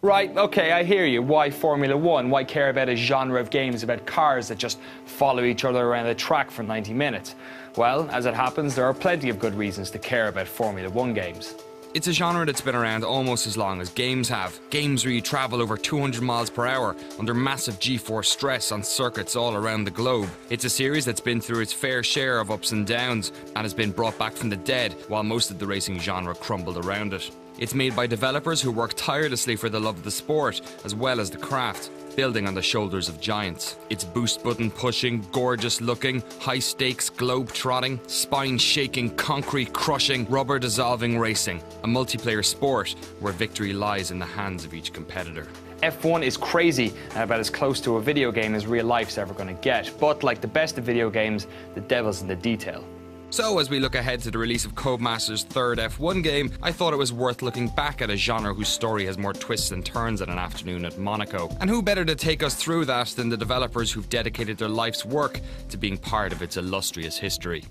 Right, okay, I hear you. Why Formula One? Why care about a genre of games about cars that just follow each other around the track for 90 minutes? Well, as it happens, there are plenty of good reasons to care about Formula One games. It's a genre that's been around almost as long as games have. Games where you travel over 200 miles per hour under massive G-force stress on circuits all around the globe. It's a series that's been through its fair share of ups and downs and has been brought back from the dead while most of the racing genre crumbled around it. It's made by developers who work tirelessly for the love of the sport as well as the craft, building on the shoulders of giants. It's boost button pushing, gorgeous looking, high stakes, globe trotting, spine shaking, concrete crushing, rubber dissolving racing. A multiplayer sport where victory lies in the hands of each competitor. F1 is crazy and about as close to a video game as real life's ever going to get. But like the best of video games, the devil's in the detail. So as we look ahead to the release of Codemasters' third F1 game, I thought it was worth looking back at a genre whose story has more twists and turns than an afternoon at Monaco. And who better to take us through that than the developers who've dedicated their life's work to being part of its illustrious history.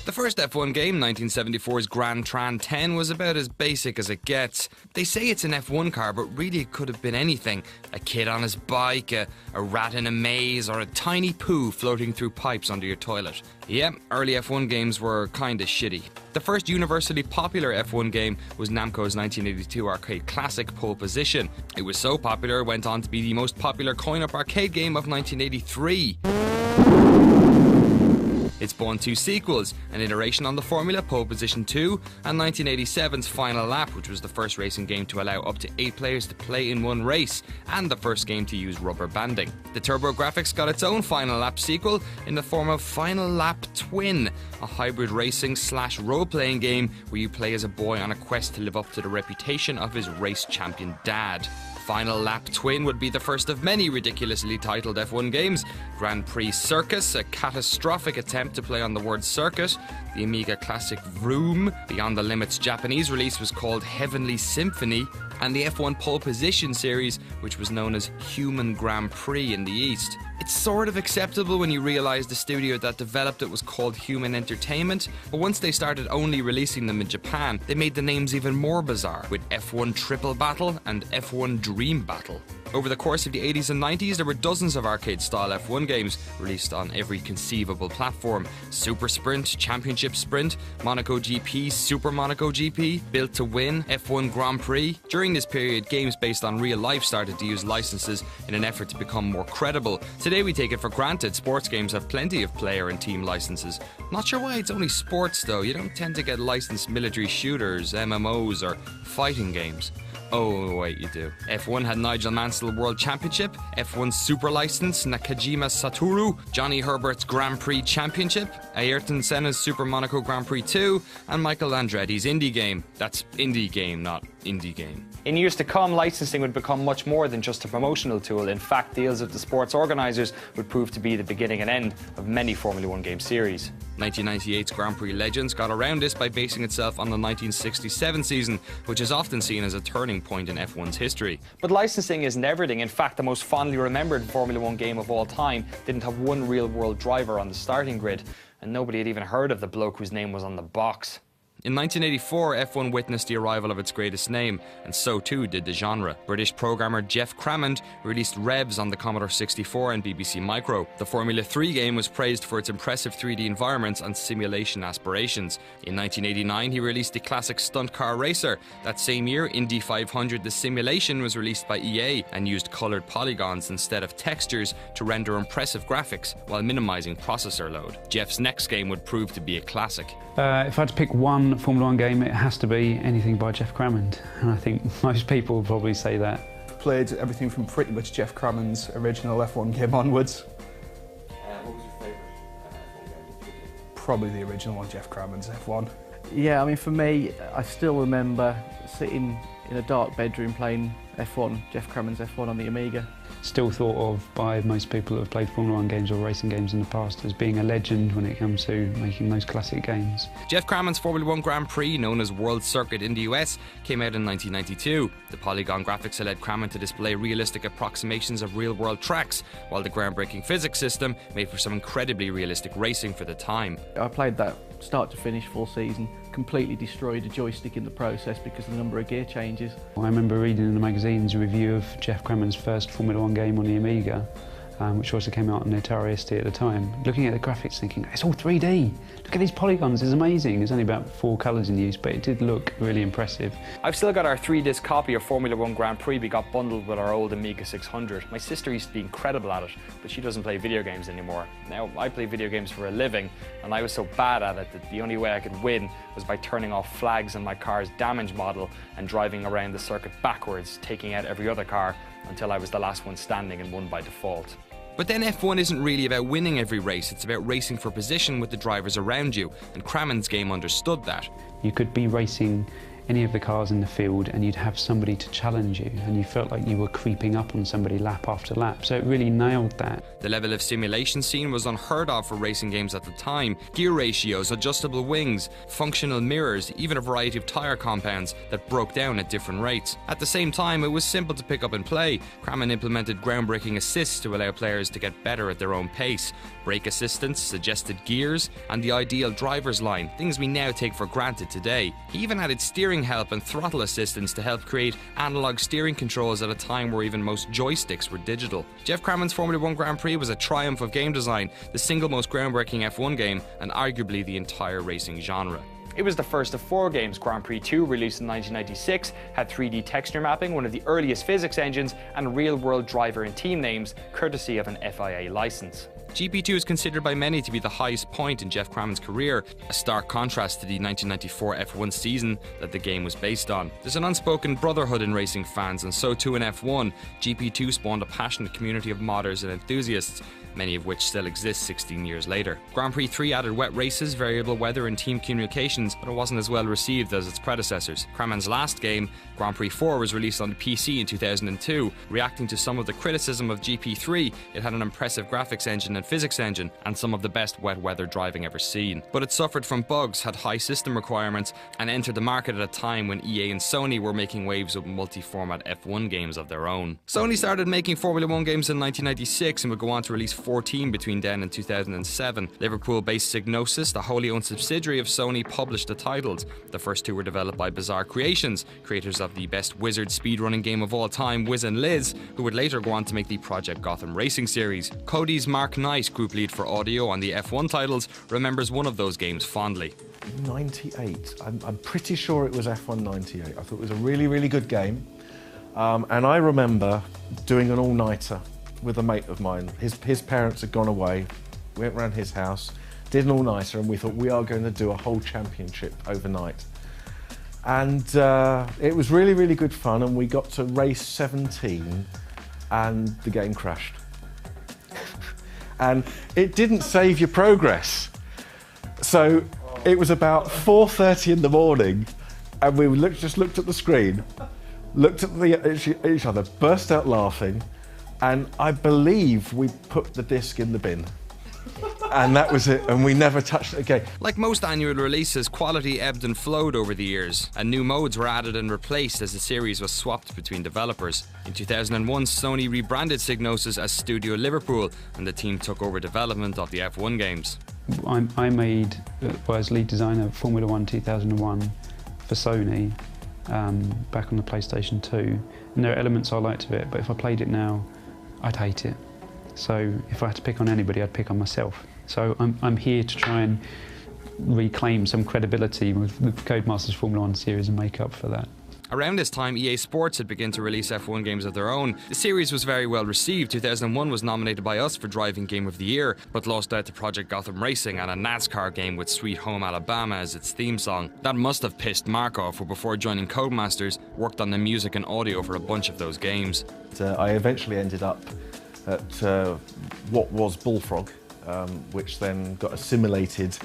The first F1 game, 1974's Grand Tran 10, was about as basic as it gets. They say it's an F1 car, but really it could have been anything. A kid on his bike, a rat in a maze, or a tiny poo floating through pipes under your toilet. Yeah, early F1 games were kinda shitty. The first universally popular F1 game was Namco's 1982 arcade classic Pole Position. It was so popular it went on to be the most popular coin-op arcade game of 1983. It spawned two sequels, an iteration on the formula, Pole Position 2, and 1987's Final Lap, which was the first racing game to allow up to 8 players to play in one race, and the first game to use rubber banding. The TurboGrafx got its own Final Lap sequel in the form of Final Lap Twin, a hybrid racing/role-playing game where you play as a boy on a quest to live up to the reputation of his race champion dad. Final Lap Twin would be the first of many ridiculously titled F1 games. Grand Prix Circus, a catastrophic attempt to play on the word circuit. The Amiga classic Vroom. Beyond the Limit's Japanese release was called Heavenly Symphony. And the F1 Pole Position series, which was known as Human Grand Prix in the East. It's sort of acceptable when you realise the studio that developed it was called Human Entertainment, but once they started only releasing them in Japan, they made the names even more bizarre, with F1 Triple Battle and F1 Dream Battle. Over the course of the 80s and 90s, there were dozens of arcade-style F1 games released on every conceivable platform. Super Sprint, Championship Sprint, Monaco GP, Super Monaco GP, Built to Win, F1 Grand Prix. During this period, games based on real life started to use licenses in an effort to become more credible. Today we take it for granted sports games have plenty of player and team licenses. Not sure why it's only sports though. You don't tend to get licensed military shooters, MMOs or fighting games. Oh wait, you do. F1 had Nigel Mansell World Championship, F1 Super License, Nakajima Satoru, Johnny Herbert's Grand Prix Championship, Ayrton Senna's Super Monaco Grand Prix 2, and Michael Andretti's indie game. That's indie game, not indie game. In years to come, licensing would become much more than just a promotional tool. In fact, deals with the sports organisers would prove to be the beginning and end of many Formula One game series. 1998's Grand Prix Legends got around this by basing itself on the 1967 season, which is often seen as a turning point in F1's history. But licensing isn't everything. In fact, the most fondly remembered Formula One game of all time didn't have one real-world driver on the starting grid, and nobody had even heard of the bloke whose name was on the box. In 1984, F1 witnessed the arrival of its greatest name, and so too did the genre. British programmer Jeff Crammond released Revs on the Commodore 64 and BBC Micro. The Formula 3 game was praised for its impressive 3D environments and simulation aspirations. In 1989, he released the classic Stunt Car Racer. That same year, Indy 500 The Simulation was released by EA and used coloured polygons instead of textures to render impressive graphics while minimising processor load. Jeff's next game would prove to be a classic. If I had to pick one Formula One game, it has to be anything by Jeff Crammond, and I think most people would probably say that. Played everything from pretty much Jeff Crammond's original F1 game onwards. What was your favourite F1 game? Probably the original one, Jeff Crammond's F1. Yeah, I mean for me, I still remember sitting in a dark bedroom playing F1, Jeff Crammond's F1 on the Amiga. Still thought of by most people that have played Formula One games or racing games in the past as being a legend when it comes to making those classic games. Jeff Crammond's Formula One Grand Prix, known as World Circuit in the US, came out in 1992. The polygon graphics led Crammond to display realistic approximations of real-world tracks, while the groundbreaking physics system made for some incredibly realistic racing for the time. I played that start to finish full season, completely destroyed a joystick in the process because of the number of gear changes. I remember reading in the magazines a review of Jeff Crammond's first Formula 1 game on the Amiga, which also came out on the Atari ST at the time. Looking at the graphics thinking, it's all 3D, look at these polygons, it's amazing. There's only about 4 colours in use, but it did look really impressive. I've still got our 3-disc copy of Formula 1 Grand Prix we got bundled with our old Amiga 600. My sister used to be incredible at it, but she doesn't play video games anymore. Now, I play video games for a living, and I was so bad at it that the only way I could win was by turning off flags on my car's damage model and driving around the circuit backwards, taking out every other car until I was the last one standing and won by default. But then F1 isn't really about winning every race, it's about racing for position with the drivers around you, and Crammond's game understood that. You could be racing any of the cars in the field and you'd have somebody to challenge you, and you felt like you were creeping up on somebody lap after lap, so it really nailed that. The level of simulation seen was unheard of for racing games at the time. Gear ratios, adjustable wings, functional mirrors, even a variety of tyre compounds that broke down at different rates. At the same time, it was simple to pick up and play. Crammond implemented groundbreaking assists to allow players to get better at their own pace. Brake assistance, suggested gears, and the ideal driver's line, things we now take for granted today. He even added steering help and throttle assistance to help create analog steering controls at a time where even most joysticks were digital. Jeff Crammond's Formula 1 Grand Prix was a triumph of game design, the single most groundbreaking F1 game, and arguably the entire racing genre. It was the first of 4 games. Grand Prix 2, released in 1996, had 3D texture mapping, one of the earliest physics engines, and real-world driver and team names, courtesy of an FIA license. GP2 is considered by many to be the highest point in Jeff Crammond's career, a stark contrast to the 1994 F1 season that the game was based on. There's an unspoken brotherhood in racing fans, and so too in F1. GP2 spawned a passionate community of modders and enthusiasts, many of which still exist 16 years later. Grand Prix 3 added wet races, variable weather and team communications, but it wasn't as well received as its predecessors. Crammond's last game, Grand Prix 4, was released on the PC in 2002. Reacting to some of the criticism of GP3, it had an impressive graphics engine and physics engine, and some of the best wet weather driving ever seen. But it suffered from bugs, had high system requirements, and entered the market at a time when EA and Sony were making waves with multi-format F1 games of their own. Sony started making Formula 1 games in 1996 and would go on to release 14 between then and 2007. Liverpool-based Psygnosis, the wholly owned subsidiary of Sony, published the titles. The first 2 were developed by Bizarre Creations, creators of the best wizard speedrunning game of all time, Wiz and Liz, who would later go on to make the Project Gotham Racing series. Cody's Mark Knight, group lead for audio on the F1 titles, remembers one of those games fondly. 98. I'm pretty sure it was F1 98. I thought it was a really, really good game. And I remember doing an all-nighter with a mate of mine. His parents had gone away, went round his house, did an all-nighter, and we thought we are going to do a whole championship overnight. And it was really, really good fun, and we got to race 17 and the game crashed. And it didn't save your progress. So it was about 4:30 in the morning, and we just looked at the screen, looked at each other, burst out laughing, and I believe we put the disc in the bin. And that was it, and we never touched it again. Like most annual releases, quality ebbed and flowed over the years, and new modes were added and replaced as the series was swapped between developers. In 2001, Sony rebranded Psygnosis as Studio Liverpool, and the team took over development of the F1 games. I made, as lead designer of Formula 1 2001 for Sony, back on the PlayStation 2, and there are elements I liked of it, but if I played it now, I'd hate it. So if I had to pick on anybody, I'd pick on myself. So I'm here to try and reclaim some credibility with the Codemasters Formula 1 series and make up for that. Around this time, EA Sports had begun to release F1 games of their own. The series was very well received. 2001 was nominated by us for Driving Game of the Year, but lost out to Project Gotham Racing and a NASCAR game with Sweet Home Alabama as its theme song. That must have pissed Mark off, who before joining Codemasters worked on the music and audio for a bunch of those games. I eventually ended up at what was Bullfrog, which then got assimilated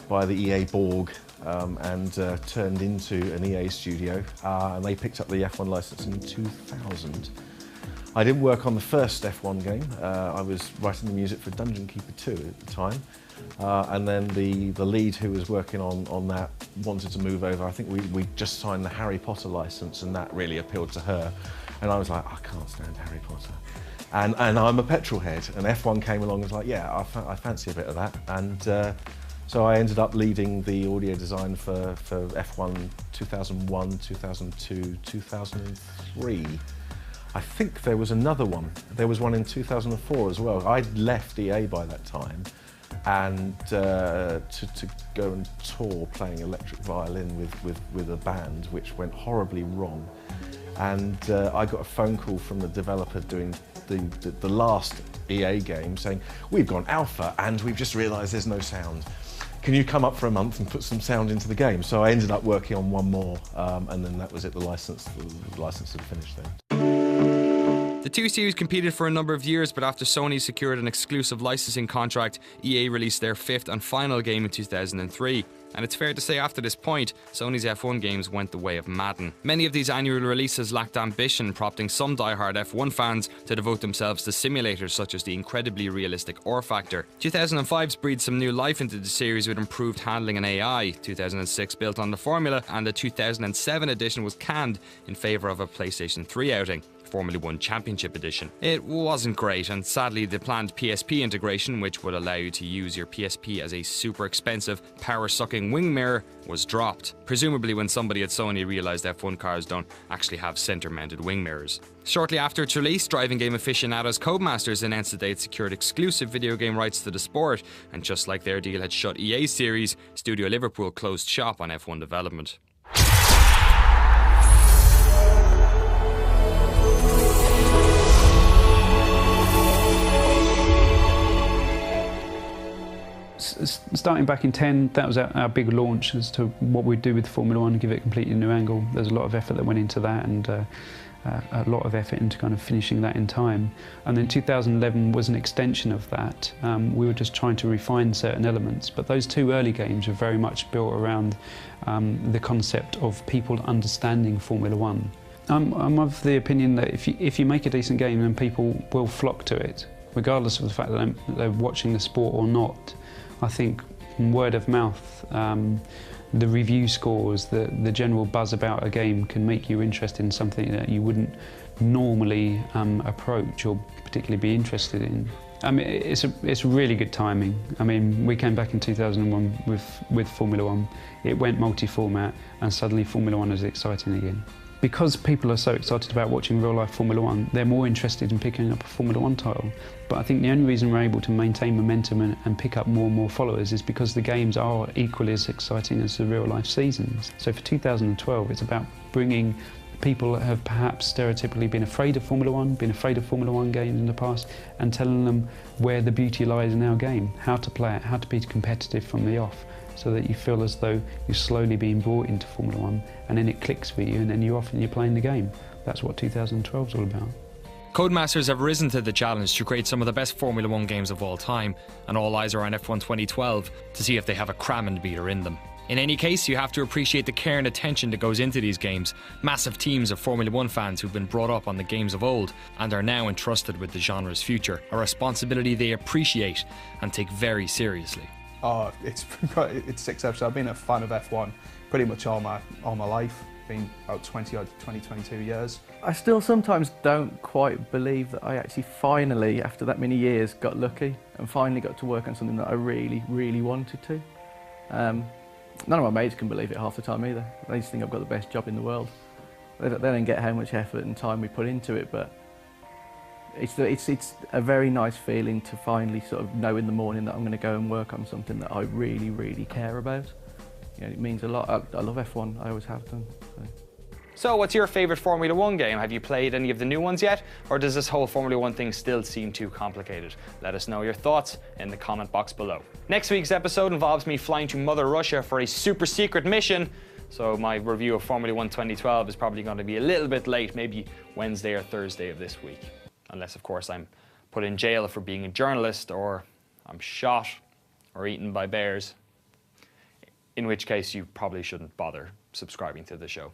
by the EA Borg and turned into an EA studio, and they picked up the F1 license in 2000. I didn't work on the first F1 game. I was writing the music for Dungeon Keeper 2 at the time, and then the lead who was working on that wanted to move over. I think we just signed the Harry Potter license, and that really appealed to her, and I was like, I can't stand Harry Potter. And I'm a petrol head, and F1 came along and was like, yeah, I fancy a bit of that. And So I ended up leading the audio design for F1 2001, 2002, 2003. I think there was another one. There was one in 2004 as well. I'd left EA by that time, and to go and tour playing electric violin with a band, which went horribly wrong. And I got a phone call from the developer doing the last EA game saying, "We've gone alpha and we've just realised there's no sound. Can you come up for a month and put some sound into the game?" So I ended up working on one more, and then that was it. The license had finished then. The two series competed for a number of years, but after Sony secured an exclusive licensing contract, EA released their fifth and final game in 2003. And it's fair to say after this point, Sony's F1 games went the way of Madden. Many of these annual releases lacked ambition, prompting some die-hard F1 fans to devote themselves to simulators such as the incredibly realistic R Factor. 2005's breathed some new life into the series with improved handling and AI. 2006 built on the formula, and the 2007 edition was canned in favour of a PlayStation 3 outing. Formula 1 Championship Edition. It wasn't great, and sadly the planned PSP integration, which would allow you to use your PSP as a super expensive, power-sucking wing mirror, was dropped. Presumably when somebody at Sony realised F1 cars don't actually have centre-mounted wing mirrors. Shortly after its release, driving game aficionados Codemasters announced that they had secured exclusive video game rights to the sport, and just like their deal had shut EA's series, Studio Liverpool closed shop on F1 development. Starting back in 10, that was our big launch as to what we'd do with Formula 1, give it a completely new angle. There's a lot of effort that went into that, and a lot of effort into kind of finishing that in time. And then 2011 was an extension of that. We were just trying to refine certain elements, but those two early games were very much built around the concept of people understanding Formula 1. I'm of the opinion that if you make a decent game, then people will flock to it, regardless of the fact that they're watching the sport or not. I think word of mouth, the review scores, the general buzz about a game can make you interested in something that you wouldn't normally approach or particularly be interested in. I mean, it's really good timing. I mean, we came back in 2001 with Formula 1. It went multi-format, and suddenly Formula 1 is exciting again. Because people are so excited about watching real-life Formula 1, they're more interested in picking up a Formula 1 title. But I think the only reason we're able to maintain momentum and pick up more and more followers is because the games are equally as exciting as the real-life seasons. So for 2012, it's about bringing people that have perhaps stereotypically been afraid of Formula 1, been afraid of Formula 1 games in the past, and telling them where the beauty lies in our game, how to play it, how to be competitive from the off, so that you feel as though you're slowly being brought into Formula 1, and then it clicks for you, and then you're off and you're playing the game. That's what 2012 is all about. Codemasters have risen to the challenge to create some of the best Formula 1 games of all time, and all eyes are on F1 2012 to see if they have a Crammond beater in them. In any case, you have to appreciate the care and attention that goes into these games. Massive teams of Formula 1 fans who've been brought up on the games of old and are now entrusted with the genre's future, a responsibility they appreciate and take very seriously. Oh, it's exceptional. I've been a fan of F1 pretty much all my life. Been about 22 years. I still sometimes don't quite believe that I actually finally, after that many years, got lucky and finally got to work on something that I really, really wanted to. None of my mates can believe it half the time either. They just think I've got the best job in the world. They don't get how much effort and time we put into it, but it's a very nice feeling to finally sort of know in the morning that I'm going to go and work on something that I really, really care about. You know, it means a lot. I love F1, I always have done. So what's your favourite Formula 1 game? Have you played any of the new ones yet? Or does this whole Formula 1 thing still seem too complicated? Let us know your thoughts in the comment box below. Next week's episode involves me flying to Mother Russia for a super secret mission. So my review of Formula 1 2012 is probably going to be a little bit late, maybe Wednesday or Thursday of this week. Unless, of course, I'm put in jail for being a journalist, or I'm shot or eaten by bears. In which case, you probably shouldn't bother subscribing to the show.